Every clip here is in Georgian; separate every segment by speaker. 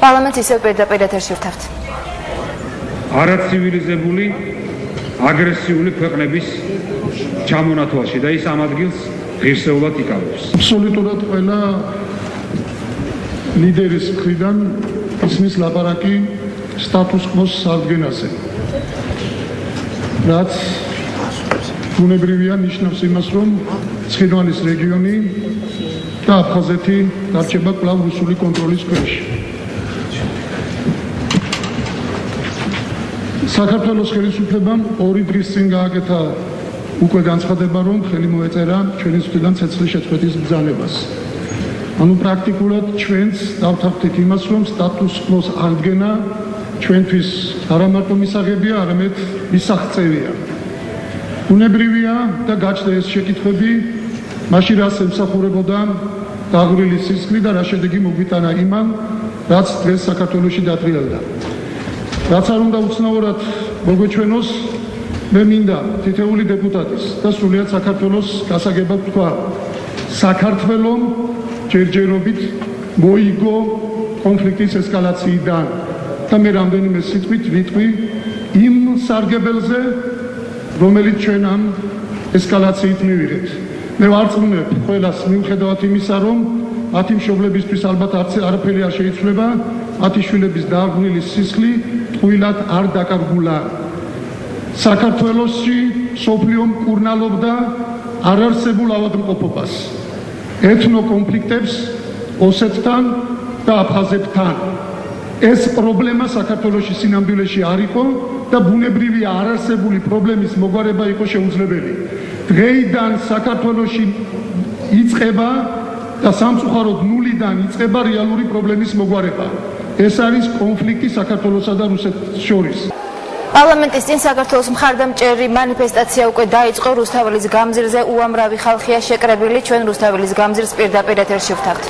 Speaker 1: პარლამენტს ისევ პირდაპირ ეთერში ვთავთ.
Speaker 2: არაცივილიზებული აგრესიული ქვეყნების ჩამონათვალში და ის ამ ადგილს ღირსეულად იკავებს.
Speaker 3: აბსოლუტურად ყველა ლიდერის მხრიდან ისმის ლაპარაკი სტატუს კვოს სარდგენაზე. რაც ბუნებრივია ნიშნავს იმას, რომ ცხინვალის რეგიონი და აფხაზეთი დარჩება კვლავ რუსული კონტროლის ქვეშ. საქართველოს ხელისუფლებამ 2 დღის წინ გააკეთა უკვე განცხადება, რომ ხელი მოეწერა ჩვენი მხრიდან ცეცხლის შეწყვეტის ბრძანებას. ანუ პრაქტიკულად ჩვენც დავთანხმდით იმას, რომ სტატუს კვოს აღდგენა ჩვენთვის არა მარტო მისაღებია, არამედ მისაღწევია. ბუნებრივია და გაჩნდა ეს შეკითხვები, მაშინ რას ემსახურებოდა დაღვრილი სისხლი და რა შედეგი მოგვიტანა იმან, რაც დღეს საქართველოში დატრიალდა. რაც არ უნდა უცნაურად მოგვეჩვენოს, მე მინდა თითეული დეპუტატის და სრულიად საქართველოს გასაგებად ვთქვა, საქართველომ ჯერჯერობით მოიგო კონფლიქტის ესკალაციიდან და მე რამდენიმე სიტყვით ვიტყვი იმ სარგებელზე, რომელიც ჩვენ ამ ესკალაციით მივიღეთ. მე ვარწმუნებ ყველას მიუხედავად იმისა, რომ მათი მშობლებისთვის ალბათ არაფერი არ შეიცვლება, მათი შვილების დააბრუნების სისხლი ტყუილად არ დაკარგულა. საქართველოში სოფლიო მკურნალობდა არარსებულ ავადმყოფობას, ეთნო კონფლიქტებს ოსეთთან და აფხაზეთთან. ეს პრობლემა საქართველოში სინამდვილეში არ იყო და ბუნებრივია არარსებული პრობლემის მოგვარება იყო შეუძლებელი. დღეიდან საქართველოში იწყება და სამწუხაროდ ნულიდან იწყება რეალური პრობლემის მოგვარება. ეს არის კონფლიქტი საქართველოსა და რუსეთს შორის.
Speaker 1: პარლამენტის წინ საქართველოს მხარდამჭერი მანიფესტაცია უკვე დაიწყო. რუსთაველის გამზირზე უამრავი ხალხია შეკრებილი. ჩვენ რუსთაველის გამზირს პირდაპირ ეთერში ვთავთ.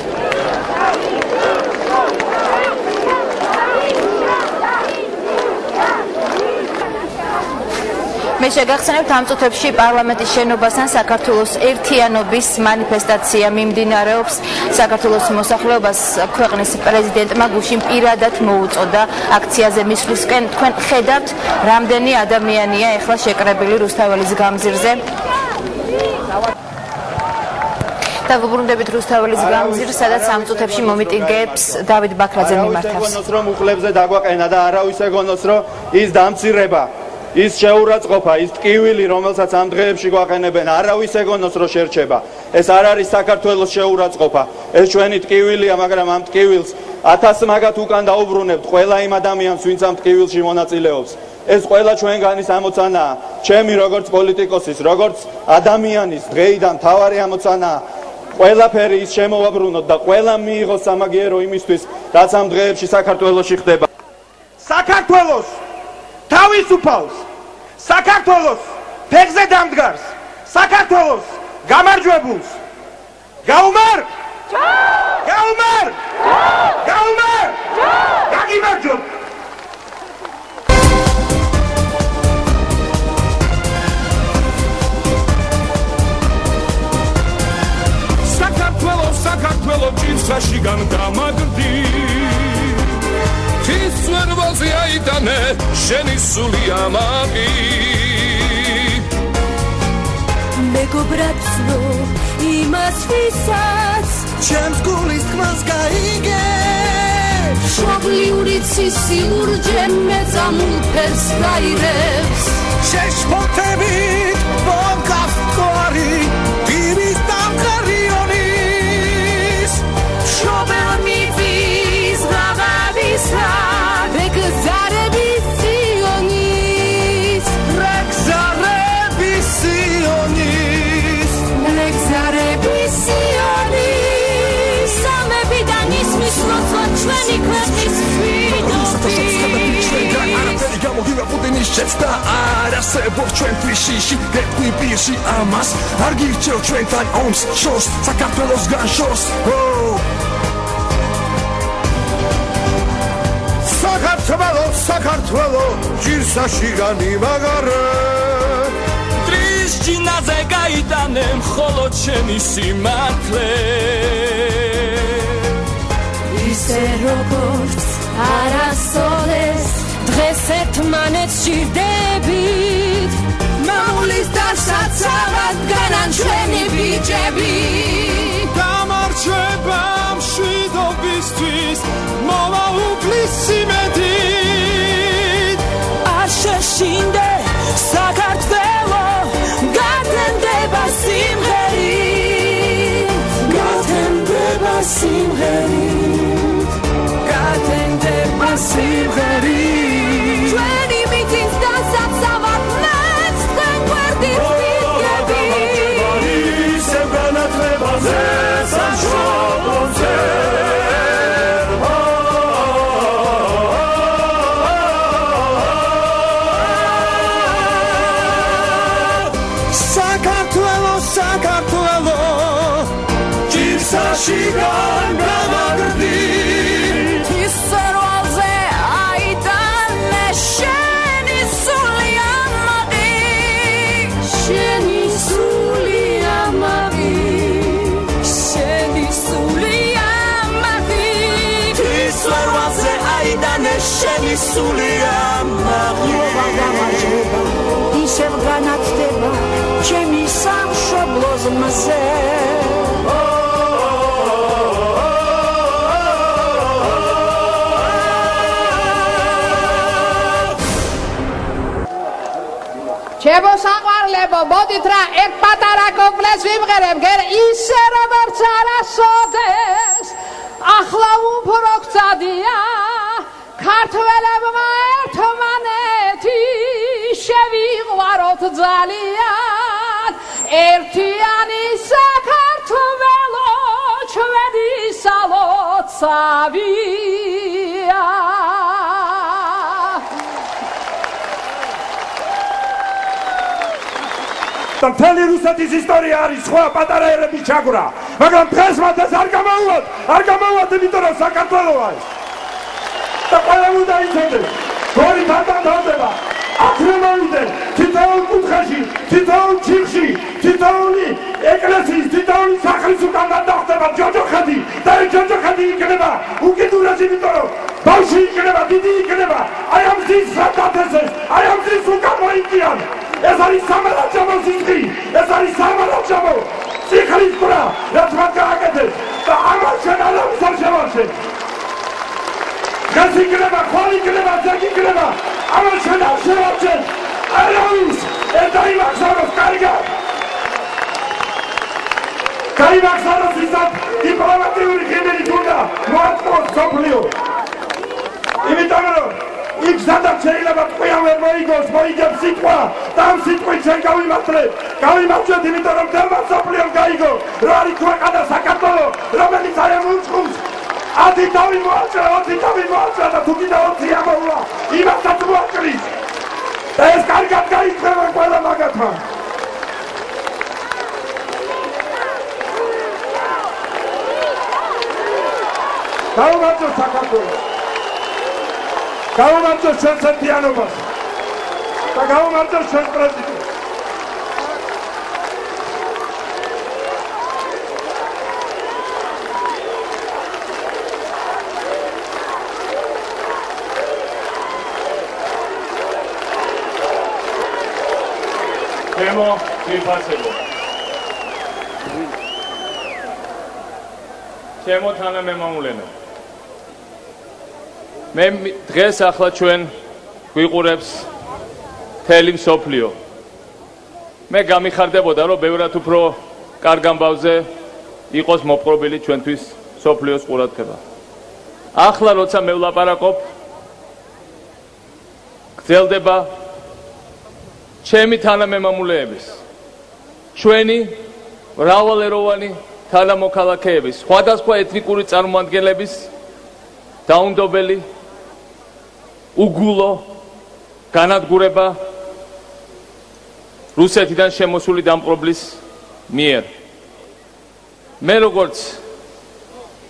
Speaker 1: მე შეგახსენებთ, ამ წუთებში პარლამენტის შენობასთან საქართველოს ერთიანობის მანიფესტაცია მიმდინარეობს. საქართველოს მოსახლეობას ქვეყნის პრეზიდენტმა გუშინ პირადად მოუწოდა აქციაზე მისვლისკენ. თქვენ ხედავთ, რამდენი ადამიანია ეხლა შეკრებილი რუსთაველის გამზირზე. და ვუბრუნდებით რუსთაველის გამზირს, სადაც ამ წუთებში მომიტინგეებს დავით ბაქრაძე მიმართავს.
Speaker 4: რომ უხლებზე დაგვაყენა და არავის ეგონოს, რომ ის დამცირება, ის შეურაცხყოფა, ის ტკივილი, რომელსაც ამ დღეებში გვაყენებენ, არავის ეგონოს რო შერჩება. ეს არ არის საქართველოს შეურაცხყოფა, ეს ჩვენი ტკივილია, მაგრამ ამ ტკივილს 1000 მაგათ უკან დაუბრუნებთ ყველა იმ ადამიანს, ვინც ამ ტკივილში მონაწილეობს. ეს ყველა ჩვენგანის ამოცანაა, ჩემი როგორც პოლიტიკოსის, როგორც ადამიანის დღეიდან მთავარი ამოცანაა. ყველაფერი ის შემოვაბრუნოთ და ყველა მიიღოს სამაგიერო იმისთვის, რაც ამ დღეებში საქართველოში ხდება. საქართველოს თავისუფალს, საქართველოს ფეხზე დამდგარს, საქართველოს გამარჯვებულს გაუმარ! გაუმარ! გაუმარ! გაგიმარჯვოთ! საქართველოს ჭირსაში გამგამაგდი ის ვერვალზე აიტანე შენი სული ამაყი
Speaker 5: მეგობრაცო იმას ვისაც ჩემს გულის თქმას გაიგე შობლიური ცისი ლურჯე მეწამულ ფერს გაირებს შეშფოთებით ბონკას თვარი პირის დამხარიონის შობელ მიწის ღაღავისა შეცდა არასებობს ჩვენთვის შიში გეტყვი პირში ამას არ გირჩევ ჩვენთან ომს შორს საქართველოსგან შორს საქართველო ჭირსაში განიმაღარე ტრის ჯინაზე გაიტანე მხოლოდ შენი სიმართლე ისე როგორც
Speaker 6: არასოდეს დღეს ერთმანეთს ჭირდებით მამულის დასაცავად განან ჩვენი ბიჭები
Speaker 5: გამარჯვება მშვიდობისთვის მოვა უფლის სიმედით
Speaker 6: არ შეშინდე საქართველო გათენდება სიმღერით გათენდება სიმღერით გათენდება სიმღერით ჩვენი მიწის დასაცავად მეც თქვენ გვერდის ვიდგები
Speaker 5: ისევ განათლებაზე სამშობლოზე საქართველო ჭირსაში გამაგრდით
Speaker 6: ის სერვალზე აიტანე შენი სული ამაყი შენი სული ამაყი შენი სული ამაყი
Speaker 5: ის სერვალზე აიტანე შენი სული ამაყი
Speaker 6: ისევ განათდება ჩემი სამშობლოს მზე
Speaker 7: ჩემო საყვარლებო, მოდით რა ერთ პატარა კომპლექს ვიმღერებ, გერ ისე როგორც არასოდეს, ახლა უფრო გწადია, ქართველებმა ერთმანეთი შევიყვაროთ ძალიან, ერთიანი საქართველო ჩვენი სალოცავია.
Speaker 5: მთელი რუსეთის ისტორია არის სხვა პატარა ერების ჩაგვრა, მაგრამ დღეს მათ ეს არ გამოვათ, იმიტომ რომ საქართველოა ეს. და ყველა უნდა იცოდეს, გორი თანდადება, აქ მოვიდნენ, თითოეულ კუთხეში, თითოეულ ჩიხში, თითოეული ეკლესიის, თითოეული სახლის უკან გადახდება ჯოჯოხეთი და ეს ჯოჯოხეთი იქნება უკიდურესი, იმიტომ რომ ბავშვი იქნება, დიდი იქნება, აი ამ ძის სადათესეს, აი ამ ძის უკან მოიქიან. ეს არის სამარაჯამო სიცხი, ეს არის სამარაჯამო სიხლის კვრა, რაც მათ გააკეთეს და ამას ჩვენ არავის არ შევარჩენთ. დღეს იქნება, ხვალ იქნება, ზეგ იქნება, ამას ჩვენ არ შევარჩენთ. არავის ეს დაიმახსოვროს კარგად. გაიმახსოვროს ვისაც დიპლომატიური ღიმილით უნდა მოაწყოს მსოფლიო. იმიტომ რომ იქ სადაც შეიძლება თქვენ ვერ მოიგოს, მოიგებს სიტყვა და ამ სიტყვით ჩვენ გავიმართვეთ, იმიტომ რომ თელმა მსოფლიომ გაიგო, რომ არის ქვეყანა საქართველო, რომელიც არ ემუჩხუბს. 10 თავი მოაჭრა, 20 თავი მოაჭრა და თუ კიდევ 20 ამოვლა, იმასაც მოაჭრის. და ეს კარგად გაიწყება ყველა მაგათმა. გავუმარჯოთ საქართველოს. გავუმარჯოთ ჩვენს ერთიანობას და გავუმარჯოთ ჩვენს პრეზიდენტს.
Speaker 8: ჩემო ძვირფასებო, ჩემო თანამემამულენო, მე დღეს ახლა ჩვენ გვიყურებს მთელი მსოფლიო. მე გამიხარდებოდა, რომ ბევრად უფრო კარგ ამბავზე იყოს მოპყრობილი ჩვენთვის მსოფლიოს ყურადღება. ახლა როცა მე ვლაპარაკობ, გრძელდება ჩემი თანამემამულეების, ჩვენი მრავალეროვანი თანამოქალაქეების, სხვადასხვა ეთნიკური წარმომადგენლების დაუნდობელი უგულო განადგურება რუსეთიდან შემოსული დამპყრობლის მიერ. მე როგორც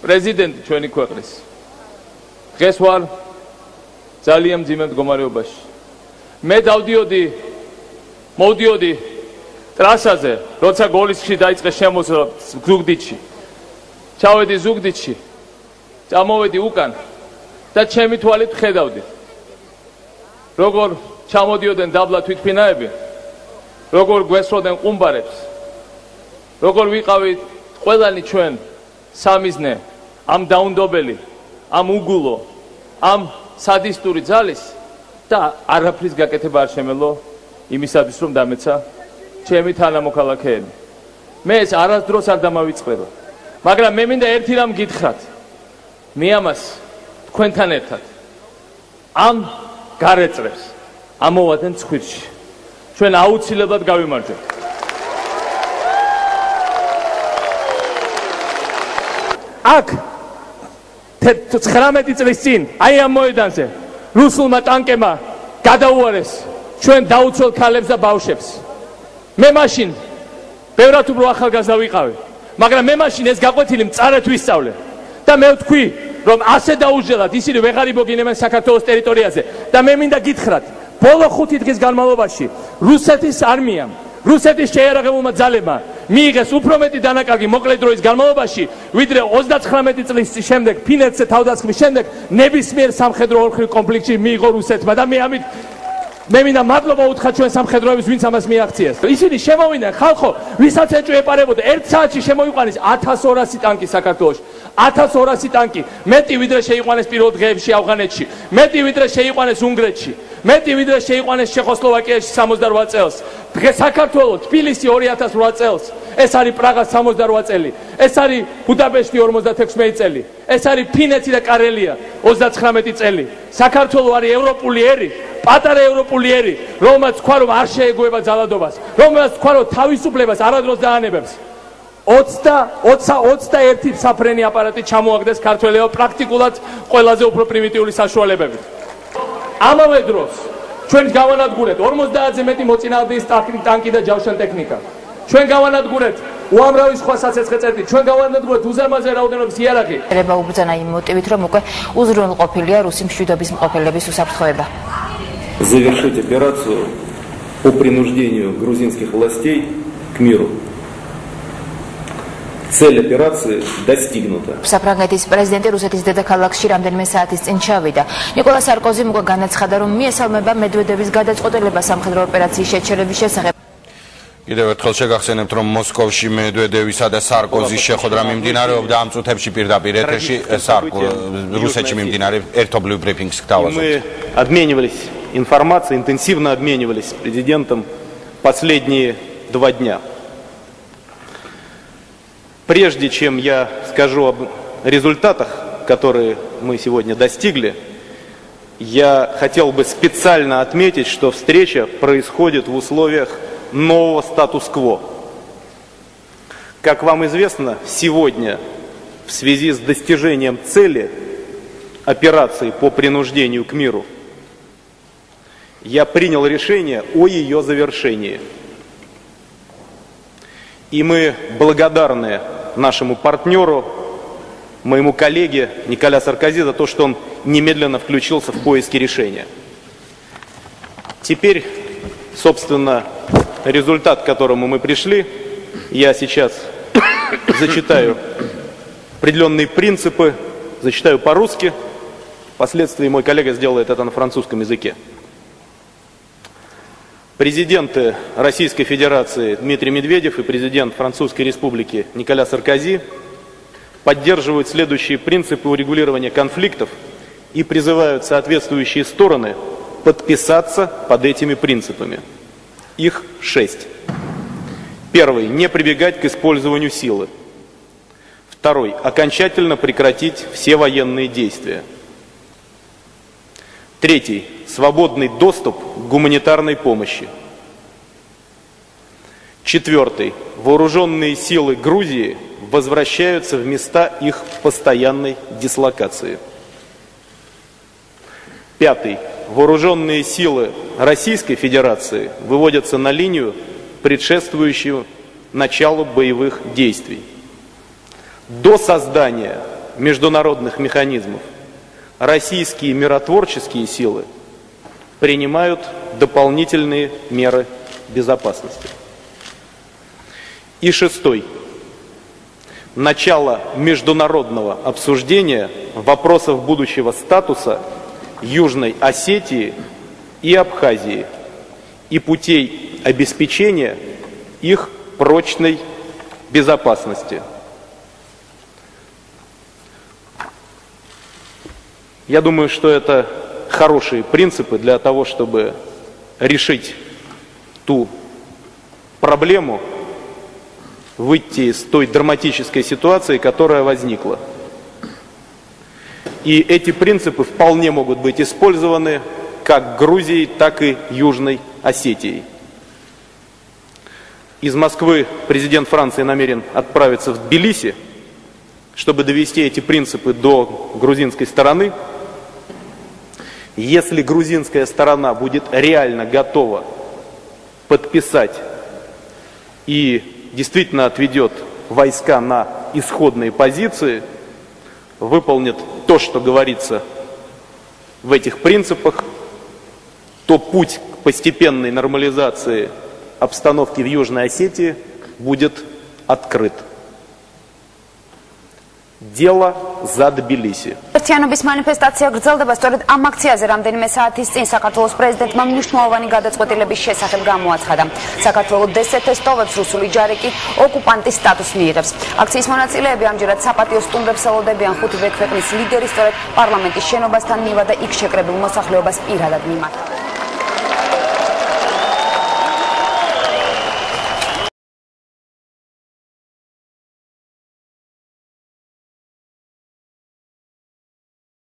Speaker 8: პრეზიდენტი ჩვენი ქვეყნის დღეს ვარ ძალიან მძიმე მდგომარეობაში. მე მოვდიოდი ტრასაზე, როცა გოლისში დაიწყე შემოსვლა ზუგდიდში. ჩავედი ზუგდიდში, წამოვედი უკან და ჩემი თვალით ხედავდით როგორ ჩამოდიოდნენ დაბლა თვითმფრინავები, როგორ გვესროდნენ ყუმბარებს, როგორ ვიყავით ყველანი ჩვენ სამიზნე ამ დაუნდობელი, ამ უგულო, ამ სადისტური ძალის და არაფრის გაკეთება არ შემელო იმისათვის რომ დამეცა ჩემი თანამოქალაქეები. მე ეს არასდროს არ დამავიწყდება, მაგრამ მე მინდა ერთი რამ გითხრათ. მე ამას თქვენთან ერთად ამ გარეწრებს ამოვადენ ცხვირში. ჩვენ აუცილებლად გავიმარჯვებთ. აქ 19 წლის წინ აი ამ მოედანზე რუსულმა ტანკებმა გადაუარეს ჩვენ დაუცველ ქალებს და ბავშვებს. მე მაშინ ბევრად უფრო ახალგაზრდა ვიყავი, მაგრამ მე მაშინ ეს გაკვეთილი მწარედ ვისწავლე და მე ვთქვი, რომ ასე დაუჟელად ისინი ვეღარ იბოგინებენ საქართველოს ტერიტორიაზე და მე მინდა გითხრათ, ბოლო 5 დღის განმავლობაში რუსეთის არმიამ, რუსეთის შეიარაღებულმა ძალებმა მიიღეს უფრო მეტი დანაკარგი მოკლე დროის განმავლობაში, ვიდრე 39 წლის შემდეგ ფინეთზე თავდასხმის შემდეგ ნებისმიერ სამხედრო ორმხრივ კონფლიქტში მიიღო რუსეთმა და მე მინდა მადლობა უთხრა ჩვენ სამხედროების, ვინც ამას მიაღწიეს. ისინი შემოვიდნენ ხალხო, ვისაც ეჭვი ეპარებოდა, 1 საათში შემოიყვანეს 1200 ტანკი საქართველოში. 1200 ტანკი, მეტი ვიდრე შეიყვანეს პირველ დღეებში ავღანეთში, მეტი ვიდრე შეიყვანეს უნგრეთში, მეტი ვიდრე შეიყვანეს ჩეხოსლოვაკიაში 68 წელს. დღეს საქართველოს თბილისი 2008 წელს, ეს არის პრაღა 68 წელი, ეს არის ბუდაპეშტი 56 წელი, ეს არის ფინეთი და კარელია 39 წელი. საქართველოს არის ევროპული ერი, პატარა ევროპული ერი, რომელმაც თქვა რომ არ შეეგუება ძალადობას, რომელმაც თქვა რომ თავისუფლებას არადროს დაანებებს. 21 საფრენი აპარატი ჩამოაგდეს ქართველებო პრაქტიკულად ყველაზე უფრო პრიმიტიული საშუალებებით. ამავე დროს ჩვენ გავანადგურეთ 50-ზე მეტი მოწინააღმდეგის ტანკი და ჯავშან ტექნიკა. ჩვენ გავანადგურეთ უამრავი სხვა საცეცხლე წერტილი, ჩვენ გავანადგურეთ უზარმაზარი რაოდენობის იარაღი.
Speaker 1: ერება უბრძანა იმ მოტივით, რომ უკვე უზრუნველყოფილია რუსი მშვიდობის მყოფელების უსაფრთხოება.
Speaker 9: Завершить операцию по принуждению грузинских властей к миру. Цель операции достигнута.
Speaker 1: საფრანგეთის პრეზიდენტი რუსეთის დედაქალაქში რამდენიმე საათის წინ ჩავიდა. ნიკოლა სარკოზიმ უკვე განაცხადა, რომ მიესალმება მედვედევის გადაწყვეტილება სამხედრო ოპერაციის შეჩერების შესახებ.
Speaker 10: კიდევ ერთხელ შეგახსენებთ, რომ მოსკოვში მედვედევისა და სარკოზის შეხვედრა მიმდინარეობდა ამ წუთებში პირდაპირ ეთერში რუსეთში მიმდინარე ერთობლივ ბრიფინგს გთავაზობთ.
Speaker 9: Мы обменивались информацией, интенсивно обменивались с президентом последние 2 дня. Прежде чем я скажу об результатах, которые мы сегодня достигли, я хотел бы специально отметить, что встреча происходит в условиях нового статус-кво. Как вам известно, сегодня в связи с достижением цели операции по принуждению к миру я принял решение о ее завершении. И мы благодарны нашему партнеру, моему коллеге Николя Саркози за то, что он немедленно включился в поиски решения. Теперь, собственно, результат, к которому мы пришли, я сейчас зачитаю определенные принципы, зачитаю по-русски, впоследствии мой коллега сделает это на французском языке. Президенты Российской Федерации Дмитрий Медведев и президент Французской Республики Николя Саркози поддерживают следующие принципы урегулирования конфликтов и призывают соответствующие стороны подписаться под этими принципами. Их 6. Первый. Не прибегать к использованию силы. Второй. Окончательно прекратить все военные действия. Третий. Свободный доступ к гуманитарной помощи. Четвертый. Вооруженные силы Грузии возвращаются в места их постоянной дислокации. Пятый. Вооруженные силы Российской Федерации выводятся на линию, предшествующую началу боевых действий. До создания международных механизмов российские миротворческие силы принимают дополнительные меры безопасности. И 6. начало международного обсуждения вопросов будущего статуса Южной Осетии и Абхазии и путей обеспечения их прочной безопасности. Я думаю, что это хорошие принципы для того, чтобы решить ту проблему, выйти из той драматической ситуации, которая возникла. И эти принципы вполне могут быть использованы как Грузией, так и Южной Осетией. Из Москвы президент Франции намерен отправиться в Тбилиси, чтобы довести эти принципы до грузинской стороны. Если грузинская сторона будет реально готова подписать и действительно отведет войска на исходные позиции, выполнит то, что говорится в этих принципах, то путь к постепенной нормализации обстановки в Южной Осетии будет открыт. Дело за Тбилиси.
Speaker 11: ერთიანობის მანიფესტაცია გრძელდება სწორედ ამ აქციაზე რამდენიმე საათის წინ საქართველოს პრეზიდენტმა მნიშვნელოვანი გადაწყვეტილების შესახებ გამოაცხადა. საქართველოს დსთ-ს ტოვებს რუსული ჯარი კი ოკუპანტის სტატუსს მიიღებს. აქციის მონაწილეები ამჯერად საპატიო სტუმრებს ელოდებიან ხუთივე ქვეყნის ლიდერი სწორედ პარლამენტის შენობასთან მივა და იქ შეკრებილ მოსახლეობას პირადად მიმართ.